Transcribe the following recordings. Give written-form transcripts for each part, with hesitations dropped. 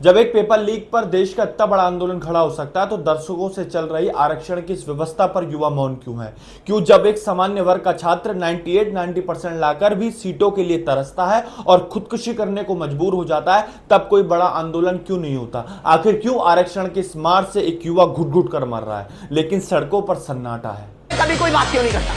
जब एक paper leak पर देश का इतना बड़ा आंदोलन खड़ा हो सकता है तो दर्शकों से चल रही आरक्षण की इस व्यवस्था पर युवा मौन क्यों है? क्यों जब एक सामान्य वर्ग का छात्र 98-90% लाकर भी सीटों के लिए तरसता है और खुदकुशी करने को मजबूर हो जाता है, तब कोई बड़ा आंदोलन क्यों नहीं होता? आखिर क्यों आरक्षण की इस मार से एक युवा घुट घुट कर मर रहा है लेकिन सड़कों पर सन्नाटा है? कभी कोई बात क्यों नहीं करता?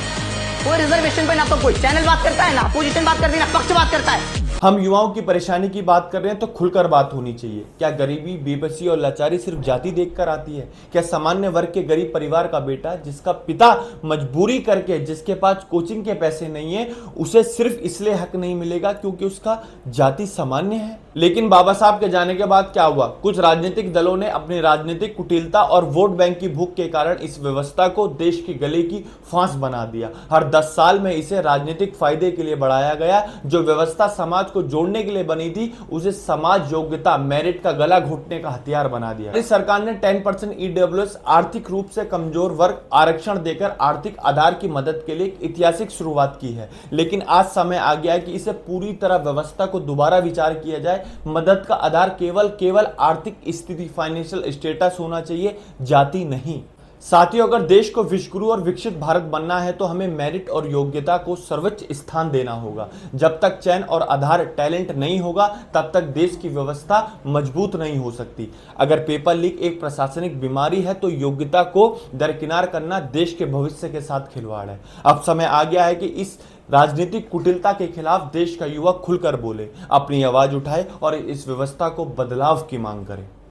कोई रिजर्वेशन पे ना तो कोई चैनल बात करता है, ना अपोजिशन बात करती है, ना पक्ष बात करता है। हम युवाओं की परेशानी की बात कर रहे हैं तो खुलकर बात होनी चाहिए। क्या गरीबी, बेबसी और लाचारी सिर्फ जाति देखकर आती है? क्या सामान्य वर्ग के गरीब परिवार का बेटा, जिसका पिता मजबूरी करके, जिसके पास कोचिंग के पैसे नहीं है, उसे सिर्फ इसलिए हक नहीं मिलेगा क्योंकि उसका जाति सामान्य है? लेकिन बाबा साहब के जाने के बाद क्या हुआ? कुछ राजनीतिक दलों ने अपनी राजनीतिक कुटिलता और वोट बैंक की भूख के कारण इस व्यवस्था को देश के गले की फांस बना दिया। हर 10 साल में इसे राजनीतिक फायदे के लिए बढ़ाया गया। जो व्यवस्था समाज को जोड़ने के लिए बनी थी, उसे समाज योग्यता, मेरिट का गला घोटने का हथियार बना दिया। इस सरकार ने 10% ईडब्ल्यूएस आर्थिक रूप से कमजोर वर्ग आरक्षण देकर आर्थिक आधार की मदद के लिए एक ऐतिहासिक शुरुआत की है। लेकिन आज समय आ गया है कि इसे पूरी तरह व्यवस्था को दोबारा विचार किया जाए। मदद का आधार केवल आर्थिक स्थिति, फाइनेंशियल स्टेटस होना चाहिए, जाति नहीं। साथियों, अगर देश को विश्वगुरु और विकसित भारत बनना है तो हमें मेरिट और योग्यता को सर्वोच्च स्थान देना होगा। जब तक चयन और आधार टैलेंट नहीं होगा, तब तक देश की व्यवस्था मजबूत नहीं हो सकती। अगर पेपर लीक एक प्रशासनिक बीमारी है तो योग्यता को दरकिनार करना देश के भविष्य के साथ खिलवाड़ है। अब समय आ गया है कि इस राजनीतिक कुटिलता के खिलाफ देश का युवा खुलकर बोले, अपनी आवाज उठाए और इस व्यवस्था को बदलाव की मांग करे।